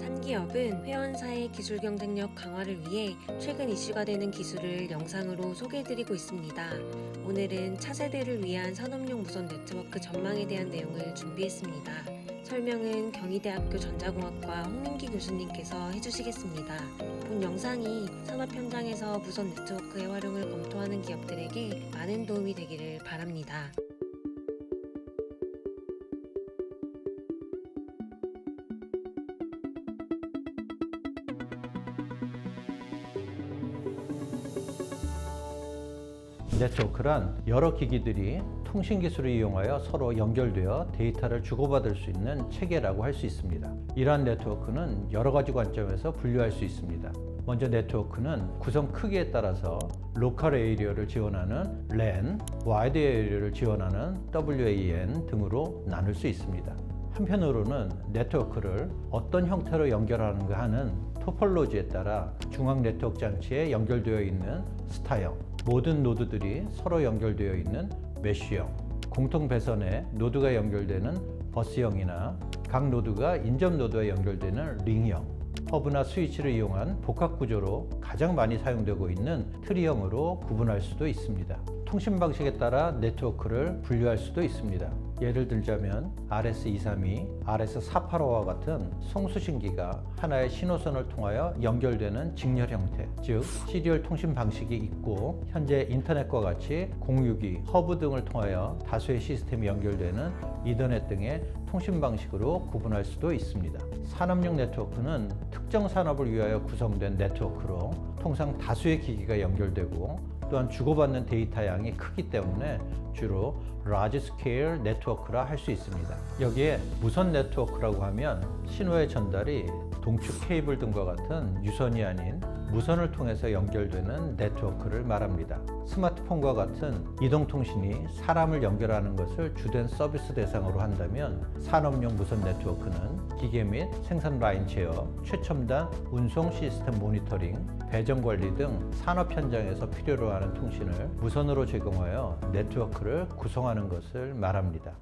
산기업은 회원사의 기술 경쟁력 강화를 위해 최근 이슈가 되는 기술을 영상으로 소개해드리고 있습니다. 오늘은 차세대를 위한 산업용 무선 네트워크 전망에 대한 내용을 준비했습니다. 설명은 경희대학교 전자공학과 홍민기 교수님께서 해주시겠습니다. 본 영상이 산업 현장에서 무선 네트워크의 활용을 검토하는 기업들에게 많은 도움이 되기를 바랍니다. 네트워크란 여러 기기들이 통신 기술을 이용하여 서로 연결되어 데이터를 주고받을 수 있는 체계라고 할 수 있습니다. 이러한 네트워크는 여러 가지 관점에서 분류할 수 있습니다. 먼저 네트워크는 구성 크기에 따라서 로컬 에리어를 지원하는 LAN, 와이드 에리어를 지원하는 WAN 등으로 나눌 수 있습니다. 한편으로는 네트워크를 어떤 형태로 연결하는가 하는 토폴로지에 따라 중앙 네트워크 장치에 연결되어 있는 스타형, 모든 노드들이 서로 연결되어 있는 메쉬형, 공통 배선에 노드가 연결되는 버스형이나 각 노드가 인접 노드와 연결되는 링형, 허브나 스위치를 이용한 복합 구조로 가장 많이 사용되고 있는 트리형으로 구분할 수도 있습니다. 통신 방식에 따라 네트워크를 분류할 수도 있습니다. 예를 들자면 RS232, RS485와 같은 송수신기가 하나의 신호선을 통하여 연결되는 직렬 형태, 즉 시리얼 통신 방식이 있고, 현재 인터넷과 같이 공유기, 허브 등을 통하여 다수의 시스템이 연결되는 이더넷 등의 통신 방식으로 구분할 수도 있습니다. 산업용 네트워크는 특정 산업을 위하여 구성된 네트워크로 통상 다수의 기기가 연결되고, 또한 주고받는 데이터 양이 크기 때문에 주로 large scale 네트워크라 할 수 있습니다. 여기에 무선 네트워크라고 하면 신호의 전달이 동축 케이블 등과 같은 유선이 아닌 무선을 통해서 연결되는 네트워크를 말합니다. 스마트폰과 같은 이동통신이 사람을 연결하는 것을 주된 서비스 대상으로 한다면, 산업용 무선 네트워크는 기계 및 생산 라인 제어, 최첨단 운송 시스템 모니터링, 배정 관리 등 산업 현장에서 필요로 하는 통신을 무선으로 제공하여 네트워크를 구성하는 것을 말합니다.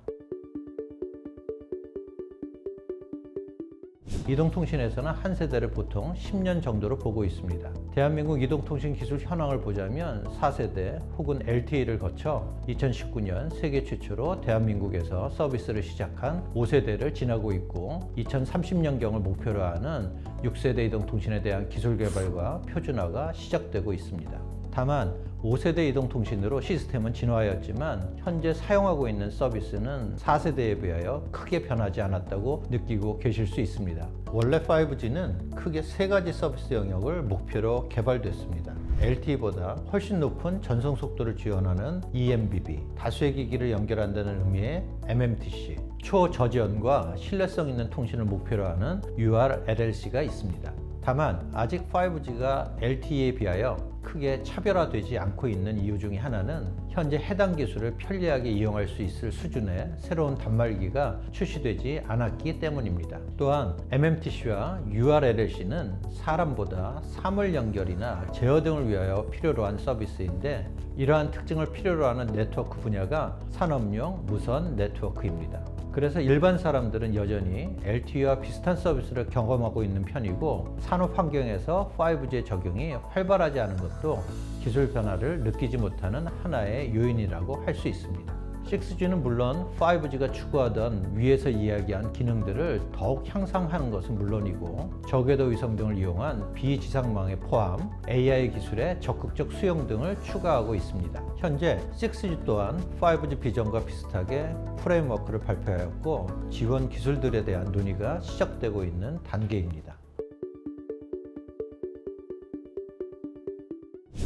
이동통신에서는 한 세대를 보통 10년 정도로 보고 있습니다. 대한민국 이동통신 기술 현황을 보자면 4세대 혹은 LTE를 거쳐 2019년 세계 최초로 대한민국에서 서비스를 시작한 5세대를 지나고 있고, 2030년경을 목표로 하는 6세대 이동통신에 대한 기술 개발과 표준화가 시작되고 있습니다. 다만 5세대 이동통신으로 시스템은 진화하였지만 현재 사용하고 있는 서비스는 4세대에 비하여 크게 변하지 않았다고 느끼고 계실 수 있습니다. 원래 5G는 크게 세 가지 서비스 영역을 목표로 개발됐습니다. LTE보다 훨씬 높은 전송 속도를 지원하는 eMBB, 다수의 기기를 연결한다는 의미의 MMTC, 초저지연과 신뢰성 있는 통신을 목표로 하는 URLLC가 있습니다. 다만 아직 5G가 LTE에 비하여 크게 차별화되지 않고 있는 이유 중에 하나는 현재 해당 기술을 편리하게 이용할 수 있을 수준의 새로운 단말기가 출시되지 않았기 때문입니다. 또한 MMTC와 URLLC는 사람보다 사물 연결이나 제어 등을 위하여 필요로 한 서비스인데, 이러한 특징을 필요로 하는 네트워크 분야가 산업용 무선 네트워크입니다. 그래서 일반 사람들은 여전히 LTE와 비슷한 서비스를 경험하고 있는 편이고, 산업 환경에서 5G의 적용이 활발하지 않은 것도 기술 변화를 느끼지 못하는 하나의 요인이라고 할 수 있습니다. 6G는 물론 5G가 추구하던 위에서 이야기한 기능들을 더욱 향상하는 것은 물론이고, 저궤도 위성 등을 이용한 비지상망의 포함, AI 기술의 적극적 수용 등을 추가하고 있습니다. 현재 6G 또한 5G 비전과 비슷하게 프레임워크를 발표하였고, 지원 기술들에 대한 논의가 시작되고 있는 단계입니다.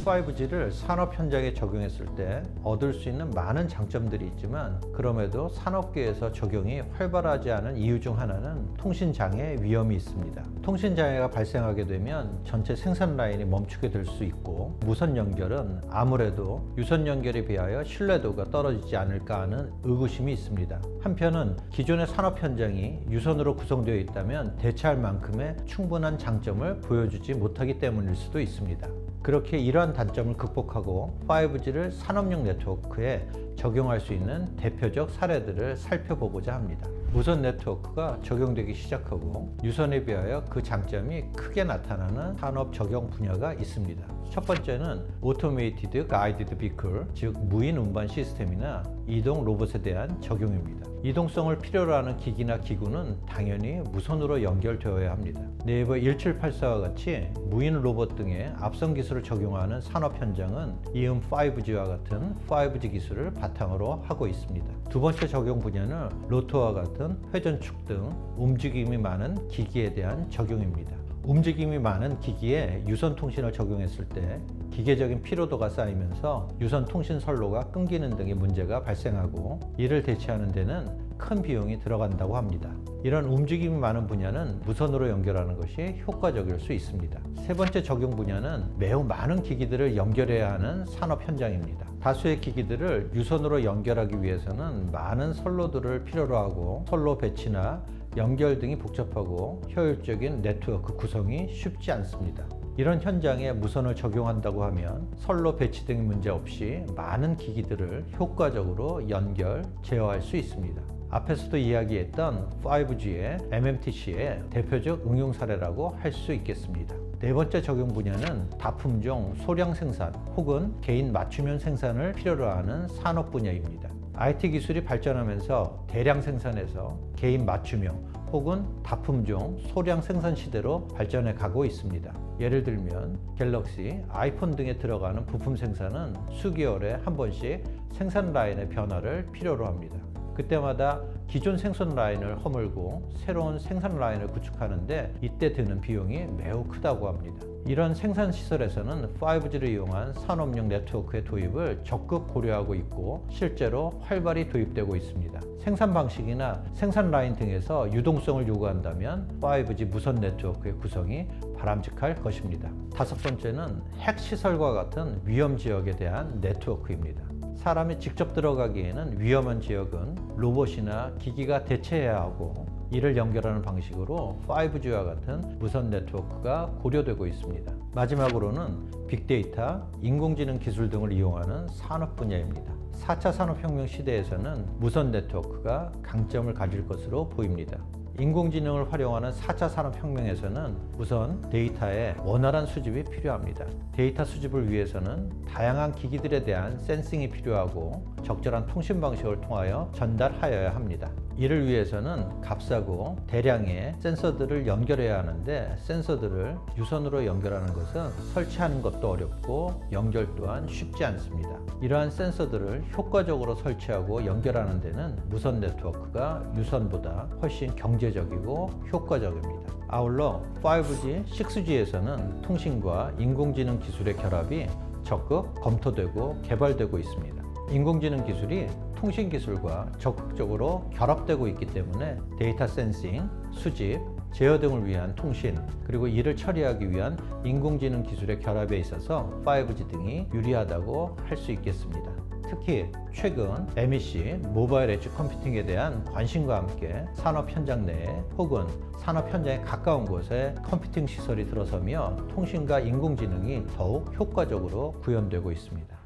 5G를 산업 현장에 적용했을 때 얻을 수 있는 많은 장점들이 있지만, 그럼에도 산업계에서 적용이 활발하지 않은 이유 중 하나는 통신장애 위험이 있습니다. 통신장애가 발생하게 되면 전체 생산 라인이 멈추게 될 수 있고, 무선 연결은 아무래도 유선 연결에 비하여 신뢰도가 떨어지지 않을까 하는 의구심이 있습니다. 한편은 기존의 산업 현장이 유선으로 구성되어 있다면 대체할 만큼의 충분한 장점을 보여주지 못하기 때문일 수도 있습니다. 그렇게 이러한 단점을 극복하고 5G를 산업용 네트워크에 적용할 수 있는 대표적 사례들을 살펴보고자 합니다. 무선 네트워크가 적용되기 시작하고 유선에 비하여 그 장점이 크게 나타나는 산업 적용 분야가 있습니다. 첫 번째는 Automated Guided Vehicle, 즉 무인 운반 시스템이나 이동 로봇에 대한 적용입니다. 이동성을 필요로 하는 기기나 기구는 당연히 무선으로 연결되어야 합니다. 네이버 1784와 같이 무인 로봇 등의 앞선 기술을 적용하는 산업 현장은 이음 5G와 같은 5G 기술을 바탕으로 하고 있습니다. 두 번째 적용 분야는 로터와 같은 회전축 등 움직임이 많은 기기에 대한 적용입니다. 움직임이 많은 기기에 유선 통신을 적용했을 때 기계적인 피로도가 쌓이면서 유선 통신 선로가 끊기는 등의 문제가 발생하고 이를 대체하는 데는 큰 비용이 들어간다고 합니다. 이런 움직임이 많은 분야는 무선으로 연결하는 것이 효과적일 수 있습니다. 세 번째 적용 분야는 매우 많은 기기들을 연결해야 하는 산업 현장입니다. 다수의 기기들을 유선으로 연결하기 위해서는 많은 선로들을 필요로 하고 선로 배치나 연결 등이 복잡하고 효율적인 네트워크 구성이 쉽지 않습니다. 이런 현장에 무선을 적용한다고 하면 선로 배치 등의 문제 없이 많은 기기들을 효과적으로 연결, 제어할 수 있습니다. 앞에서도 이야기했던 5G의 MMTC의 대표적 응용 사례라고 할 수 있겠습니다. 네 번째 적용 분야는 다품종 소량 생산 혹은 개인 맞춤형 생산을 필요로 하는 산업 분야입니다. IT 기술이 발전하면서 대량 생산에서 개인 맞춤형 혹은 다품종 소량 생산 시대로 발전해 가고 있습니다. 예를 들면 갤럭시, 아이폰 등에 들어가는 부품 생산은 수개월에 한 번씩 생산 라인의 변화를 필요로 합니다. 그때마다 기존 생산 라인을 허물고 새로운 생산 라인을 구축하는데 이때 드는 비용이 매우 크다고 합니다. 이런 생산 시설에서는 5G를 이용한 산업용 네트워크의 도입을 적극 고려하고 있고 실제로 활발히 도입되고 있습니다. 생산 방식이나 생산 라인 등에서 유동성을 요구한다면 5G 무선 네트워크의 구성이 바람직할 것입니다. 다섯 번째는 핵 시설과 같은 위험 지역에 대한 네트워크입니다. 사람이 직접 들어가기에는 위험한 지역은 로봇이나 기기가 대체해야 하고 이를 연결하는 방식으로 5G와 같은 무선 네트워크가 고려되고 있습니다. 마지막으로는 빅데이터, 인공지능 기술 등을 이용하는 산업 분야입니다. 4차 산업혁명 시대에서는 무선 네트워크가 강점을 가질 것으로 보입니다. 인공지능을 활용하는 4차 산업혁명에서는 우선 데이터의 원활한 수집이 필요합니다. 데이터 수집을 위해서는 다양한 기기들에 대한 센싱이 필요하고 적절한 통신 방식을 통하여 전달하여야 합니다. 이를 위해서는 값싸고 대량의 센서들을 연결해야 하는데 센서들을 유선으로 연결하는 것은 설치하는 것도 어렵고 연결 또한 쉽지 않습니다. 이러한 센서들을 효과적으로 설치하고 연결하는 데는 무선 네트워크가 유선보다 훨씬 경제적이고 효과적입니다. 아울러 5G, 6G에서는 통신과 인공지능 기술의 결합이 적극 검토되고 개발되고 있습니다. 인공지능 기술이 통신 기술과 적극적으로 결합되고 있기 때문에 데이터 센싱, 수집, 제어 등을 위한 통신, 그리고 이를 처리하기 위한 인공지능 기술의 결합에 있어서 5G 등이 유리하다고 할 수 있겠습니다. 특히 최근 MEC, 모바일 엣지 컴퓨팅에 대한 관심과 함께 산업 현장 내에 혹은 산업 현장에 가까운 곳에 컴퓨팅 시설이 들어서며 통신과 인공지능이 더욱 효과적으로 구현되고 있습니다.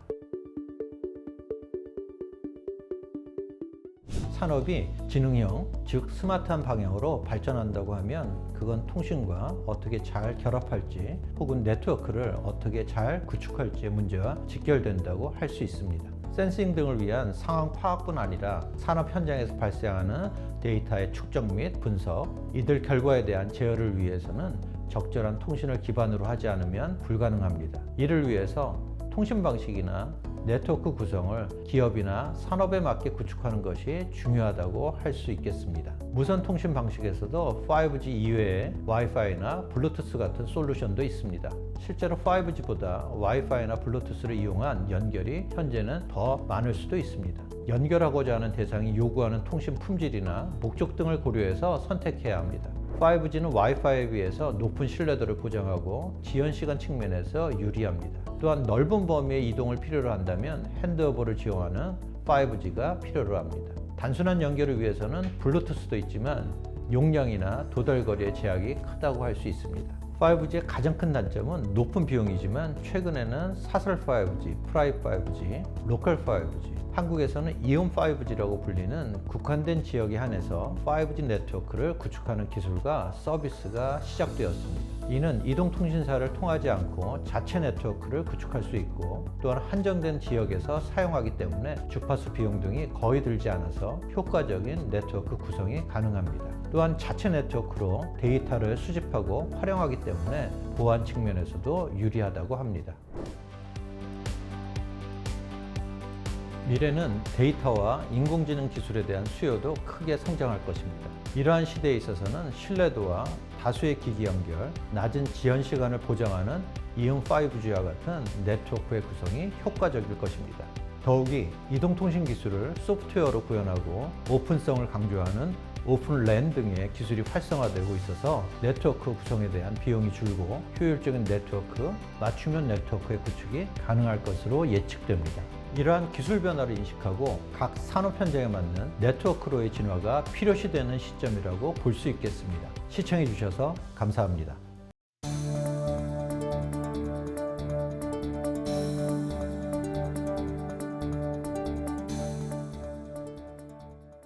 산업이 지능형, 즉 스마트한 방향으로 발전한다고 하면 그건 통신과 어떻게 잘 결합할지 혹은 네트워크를 어떻게 잘 구축할지의 문제와 직결된다고 할 수 있습니다. 센싱 등을 위한 상황 파악뿐 아니라 산업 현장에서 발생하는 데이터의 축적 및 분석, 이들 결과에 대한 제어를 위해서는 적절한 통신을 기반으로 하지 않으면 불가능합니다. 이를 위해서 통신 방식이나 네트워크 구성을 기업이나 산업에 맞게 구축하는 것이 중요하다고 할 수 있겠습니다. 무선 통신 방식에서도 5G 이외에 와이파이나 블루투스 같은 솔루션도 있습니다. 실제로 5G보다 와이파이나 블루투스를 이용한 연결이 현재는 더 많을 수도 있습니다. 연결하고자 하는 대상이 요구하는 통신 품질이나 목적 등을 고려해서 선택해야 합니다. 5G는 와이파이에 비해서 높은 신뢰도를 보장하고 지연 시간 측면에서 유리합니다. 또한 넓은 범위의 이동을 필요로 한다면 핸드오버를 지원하는 5G가 필요로 합니다. 단순한 연결을 위해서는 블루투스도 있지만 용량이나 도달거리의 제약이 크다고 할 수 있습니다. 5G의 가장 큰 단점은 높은 비용이지만 최근에는 사설 5G, 프라이빗 5G, 로컬 5G, 한국에서는 이온 5G라고 불리는 국한된 지역에 한해서 5G 네트워크를 구축하는 기술과 서비스가 시작되었습니다. 이는 이동통신사를 통하지 않고 자체 네트워크를 구축할 수 있고 또한 한정된 지역에서 사용하기 때문에 주파수 비용 등이 거의 들지 않아서 효과적인 네트워크 구성이 가능합니다. 또한 자체 네트워크로 데이터를 수집하고 활용하기 때문에 보안 측면에서도 유리하다고 합니다. 미래는 데이터와 인공지능 기술에 대한 수요도 크게 성장할 것입니다. 이러한 시대에 있어서는 신뢰도와 다수의 기기 연결, 낮은 지연 시간을 보장하는 이온 5G와 같은 네트워크의 구성이 효과적일 것입니다. 더욱이 이동통신 기술을 소프트웨어로 구현하고 오픈성을 강조하는 오픈랜 등의 기술이 활성화되고 있어서 네트워크 구성에 대한 비용이 줄고 효율적인 네트워크, 맞춤형 네트워크의 구축이 가능할 것으로 예측됩니다. 이러한 기술 변화를 인식하고 각 산업 현장에 맞는 네트워크로의 진화가 필요시 되는 시점이라고 볼 수 있겠습니다. 시청해 주셔서 감사합니다.